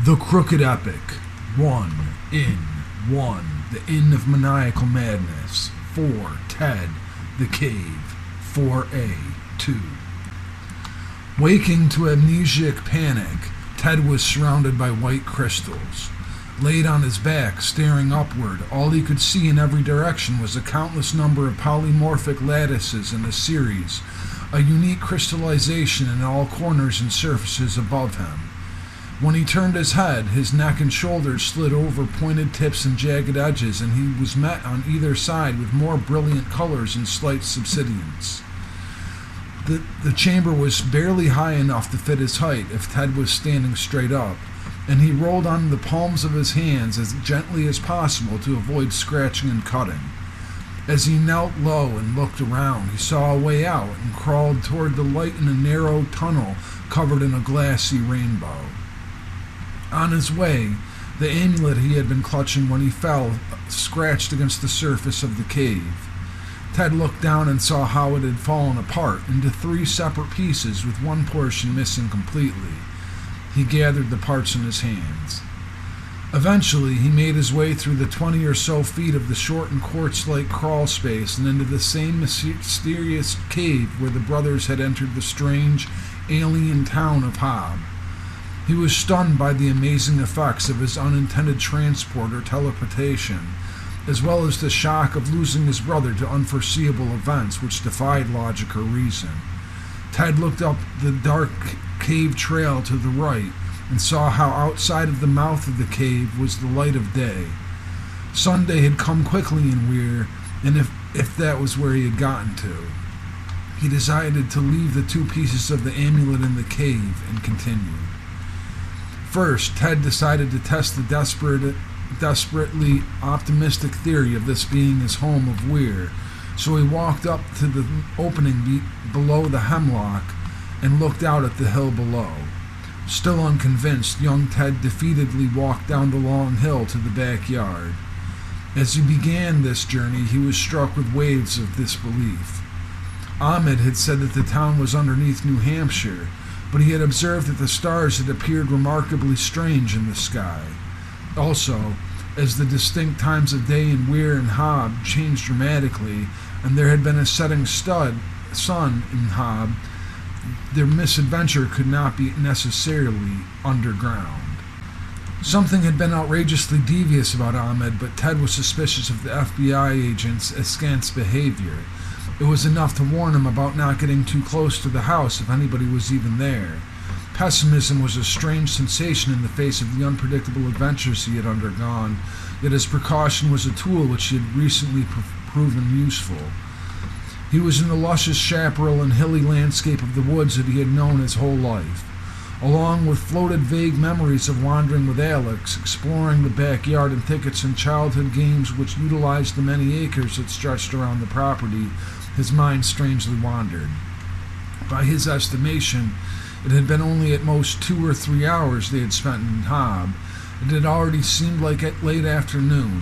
The Crooked Epic. 1. In. 1. The Inn of Maniacal Madness. 4. Ted. The Cave. 4A. 2. Waking to amnesiac panic, Ted was surrounded by white crystals. Laid on his back, staring upward, all he could see in every direction was a countless number of polymorphic lattices in a series, a unique crystallization in all corners and surfaces above him. When he turned his head, his neck and shoulders slid over pointed tips and jagged edges, and he was met on either side with more brilliant colors and slight subsidence. The chamber was barely high enough to fit his height if Ted was standing straight up, and he rolled on the palms of his hands as gently as possible to avoid scratching and cutting. As he knelt low and looked around, he saw a way out and crawled toward the light in a narrow tunnel covered in a glassy rainbow. On his way, the amulet he had been clutching when he fell scratched against the surface of the cave. Ted looked down and saw how it had fallen apart into 3 separate pieces with one portion missing completely. He gathered the parts in his hands. Eventually, he made his way through the 20 or so feet of the shortened quartz-like crawl space and into the same mysterious cave where the brothers had entered the strange, alien town of Hob. He was stunned by the amazing effects of his unintended transport or teleportation, as well as the shock of losing his brother to unforeseeable events which defied logic or reason. Ted looked up the dark cave trail to the right and saw how outside of the mouth of the cave was the light of day. Sunday had come quickly in Weir, and if that was where he had gotten to, he decided to leave the 2 pieces of the amulet in the cave and continue. First, Ted decided to test the desperately optimistic theory of this being his home of Weir, so he walked up to the opening below the hemlock and looked out at the hill below. Still unconvinced, young Ted defeatedly walked down the long hill to the backyard. As he began this journey, he was struck with waves of disbelief. Ahmed had said that the town was underneath New Hampshire, but he had observed that the stars had appeared remarkably strange in the sky. Also, as the distinct times of day in Weir and Hob changed dramatically, and there had been a setting sun in Hob, their misadventure could not be necessarily underground. Something had been outrageously devious about Ahmed, but Ted was suspicious of the FBI agent's askance behavior. It was enough to warn him about not getting too close to the house if anybody was even there. Pessimism was a strange sensation in the face of the unpredictable adventures he had undergone, yet his precaution was a tool which he had recently proven useful. He was in the luscious chaparral and hilly landscape of the woods that he had known his whole life. Along with floated vague memories of wandering with Alex, exploring the backyard and thickets and childhood games which utilized the many acres that stretched around the property, his mind strangely wandered. By his estimation, it had been only at most 2 or 3 hours they had spent in Hob. It had already seemed like late afternoon.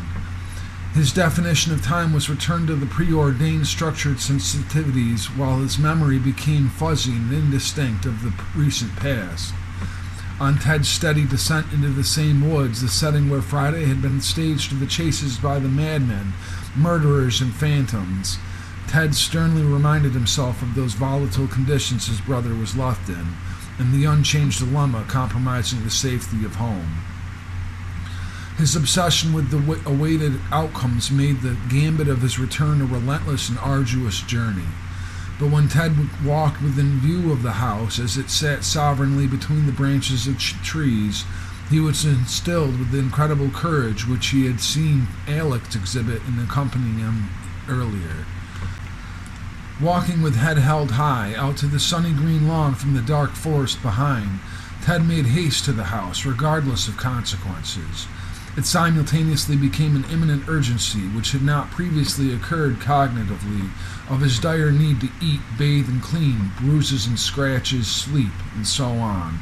His definition of time was returned to the preordained structured sensitivities, while his memory became fuzzy and indistinct of the recent past. On Ted's steady descent into the same woods, the setting where Friday had been staged to the chases by the madmen, murderers, and phantoms, Ted sternly reminded himself of those volatile conditions his brother was left in, and the unchanged dilemma compromising the safety of home. His obsession with the awaited outcomes made the gambit of his return a relentless and arduous journey. But when Ted walked within view of the house, as it sat sovereignly between the branches of trees, he was instilled with the incredible courage which he had seen Alex exhibit in accompanying him earlier. Walking with head held high out to the sunny green lawn from the dark forest behind, Ted made haste to the house, regardless of consequences. It simultaneously became an imminent urgency, which had not previously occurred cognitively, of his dire need to eat, bathe, and clean, bruises and scratches, sleep, and so on.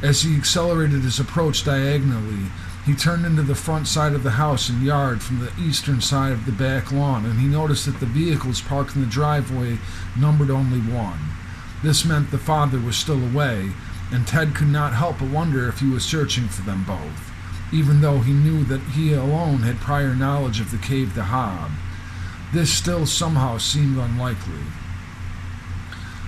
As he accelerated his approach diagonally, he turned into the front side of the house and yard from the eastern side of the back lawn, and he noticed that the vehicles parked in the driveway numbered only 1. This meant the father was still away, and Ted could not help but wonder if he was searching for them both, even though he knew that he alone had prior knowledge of the cave to Hob. This still somehow seemed unlikely.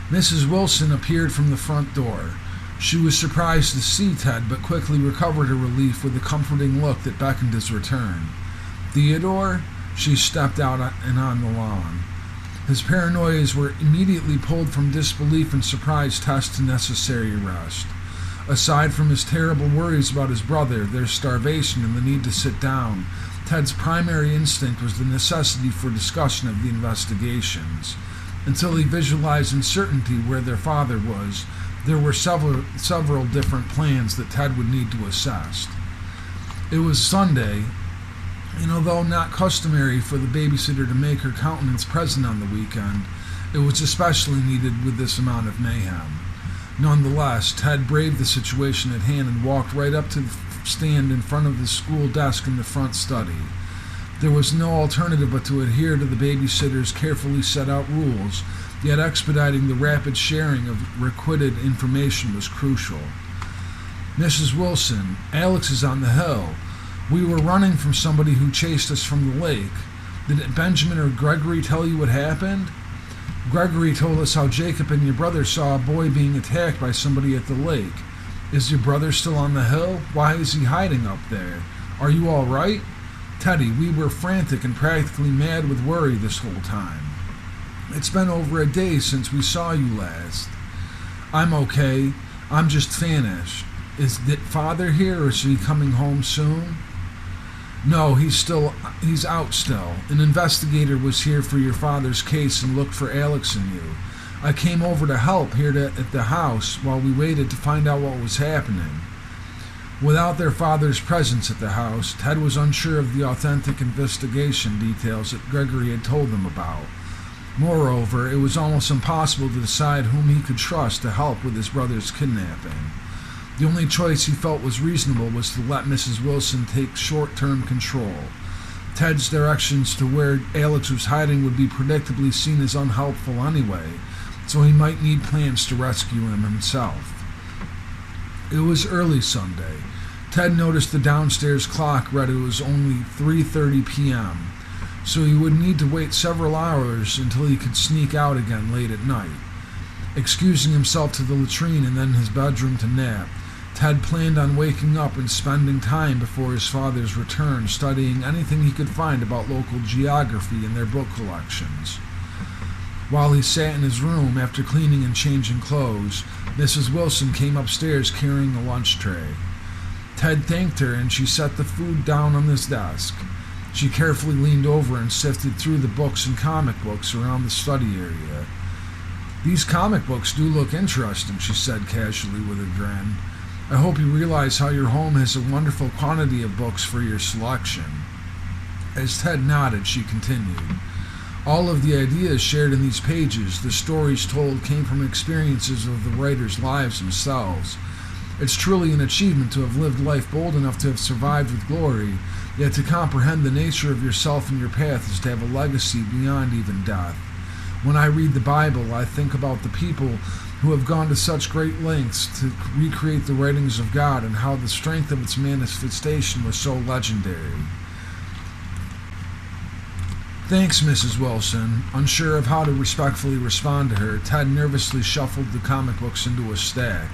Mrs. Wilson appeared from the front door. She was surprised to see Ted, but quickly recovered her relief with a comforting look that beckoned his return. "Theodore?" She stepped out and on the lawn. His paranoias were immediately pulled from disbelief and surprise test to necessary rest. Aside from his terrible worries about his brother, their starvation, and the need to sit down, Ted's primary instinct was the necessity for discussion of the investigations. Until he visualized in certainty where their father was, there were several different plans that Ted would need to assess. It was Sunday, and although not customary for the babysitter to make her countenance present on the weekend, it was especially needed with this amount of mayhem. Nonetheless, Ted braved the situation at hand and walked right up to the stand in front of the school desk in the front study. There was no alternative but to adhere to the babysitter's carefully set out rules, yet expediting the rapid sharing of requisite information was crucial. "Mrs. Wilson, Alex is on the hill. We were running from somebody who chased us from the lake. Did Benjamin or Gregory tell you what happened?" "Gregory told us how Jacob and your brother saw a boy being attacked by somebody at the lake. Is your brother still on the hill? Why is he hiding up there? Are you all right?" "Teddy, we were frantic and practically mad with worry this whole time. It's been over a day since we saw you last." "I'm okay. I'm just famished. Is Father here, or is he coming home soon?" "No, he's out still. An investigator was here for your father's case and looked for Alex and you. I came over to help here at the house while we waited to find out what was happening." Without their father's presence at the house, Ted was unsure of the authentic investigation details that Gregory had told them about. Moreover, it was almost impossible to decide whom he could trust to help with his brother's kidnapping. The only choice he felt was reasonable was to let Mrs. Wilson take short-term control. Ted's directions to where Alex was hiding would be predictably seen as unhelpful anyway, so he might need plans to rescue him himself. It was early Sunday. Ted noticed the downstairs clock read it was only 3:30 p.m., so he would need to wait several hours until he could sneak out again late at night. Excusing himself to the latrine and then his bedroom to nap, Ted planned on waking up and spending time before his father's return studying anything he could find about local geography in their book collections. While he sat in his room after cleaning and changing clothes, Mrs. Wilson came upstairs carrying a lunch tray. Ted thanked her and she set the food down on his desk. She carefully leaned over and sifted through the books and comic books around the study area. "These comic books do look interesting," she said casually with a grin. "I hope you realize how your home has a wonderful quantity of books for your selection." As Ted nodded, she continued, "All of the ideas shared in these pages, the stories told, came from experiences of the writers' lives themselves. It's truly an achievement to have lived life bold enough to have survived with glory, yet to comprehend the nature of yourself and your path is to have a legacy beyond even death. When I read the Bible, I think about the people who have gone to such great lengths to recreate the writings of God and how the strength of its manifestation was so legendary." "Thanks, Mrs. Wilson." Unsure of how to respectfully respond to her, Ted nervously shuffled the comic books into a stack.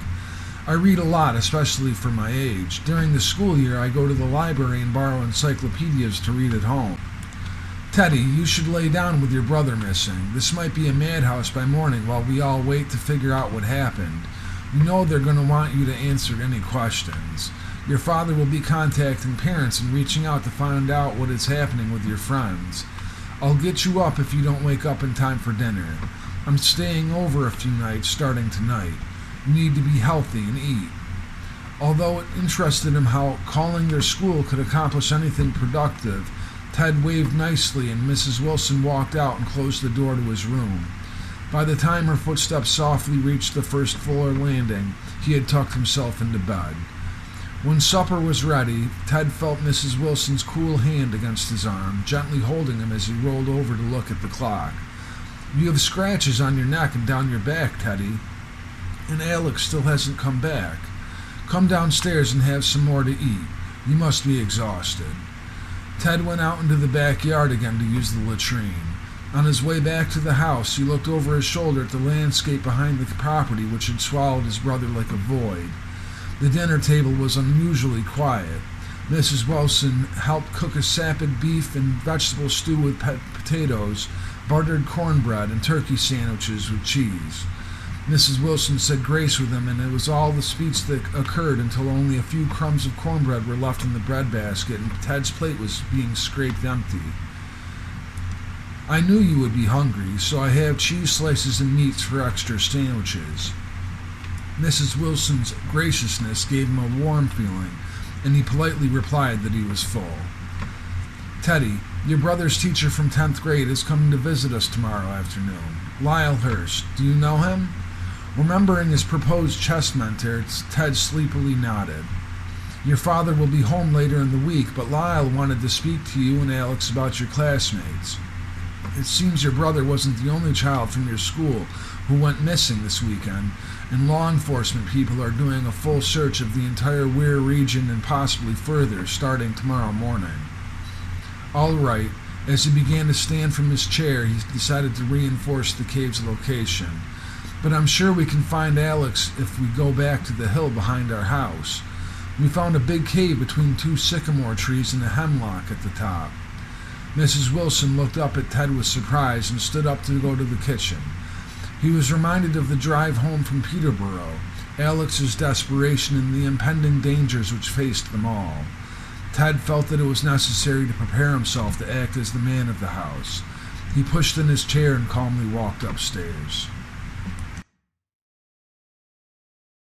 "I read a lot, especially for my age. During the school year, I go to the library and borrow encyclopedias to read at home." "Teddy, you should lay down with your brother missing. This might be a madhouse by morning while we all wait to figure out what happened. You know they're going to want you to answer any questions. Your father will be contacting parents and reaching out to find out what is happening with your friends. I'll get you up if you don't wake up in time for dinner. I'm staying over a few nights starting tonight. You need to be healthy and eat." Although it interested him how calling their school could accomplish anything productive, Ted waved nicely and Mrs. Wilson walked out and closed the door to his room. By the time her footsteps softly reached the first floor landing, he had tucked himself into bed. When supper was ready, Ted felt Mrs. Wilson's cool hand against his arm, gently holding him as he rolled over to look at the clock. "You have scratches on your neck and down your back, Teddy." and Alex still hasn't come back. Come downstairs and have some more to eat. You must be exhausted." Ted went out into the backyard again to use the latrine. On his way back to the house, he looked over his shoulder at the landscape behind the property, which had swallowed his brother like a void. The dinner table was unusually quiet. Mrs. Wilson helped cook a sapid beef and vegetable stew with potatoes, buttered cornbread, and turkey sandwiches with cheese. Mrs. Wilson said grace with him, and it was all the speech that occurred until only a few crumbs of cornbread were left in the breadbasket and Ted's plate was being scraped empty. "I knew you would be hungry, so I have cheese slices and meats for extra sandwiches." Mrs. Wilson's graciousness gave him a warm feeling, and he politely replied that he was full. "Teddy, your brother's teacher from 10th grade is coming to visit us tomorrow afternoon. Lyle Hurst. Do you know him?" Remembering his proposed chess mentor, Ted sleepily nodded. "Your father will be home later in the week, but Lyle wanted to speak to you and Alex about your classmates. It seems your brother wasn't the only child from your school who went missing this weekend, and law enforcement people are doing a full search of the entire Weir region and possibly further, starting tomorrow morning." "All right." As he began to stand from his chair, he decided to reinforce the cave's location. "But I'm sure we can find Alex if we go back to the hill behind our house. We found a big cave between 2 sycamore trees and a hemlock at the top." Mrs. Wilson looked up at Ted with surprise and stood up to go to the kitchen. He was reminded of the drive home from Peterborough, Alex's desperation and the impending dangers which faced them all. Ted felt that it was necessary to prepare himself to act as the man of the house. He pushed in his chair and calmly walked upstairs.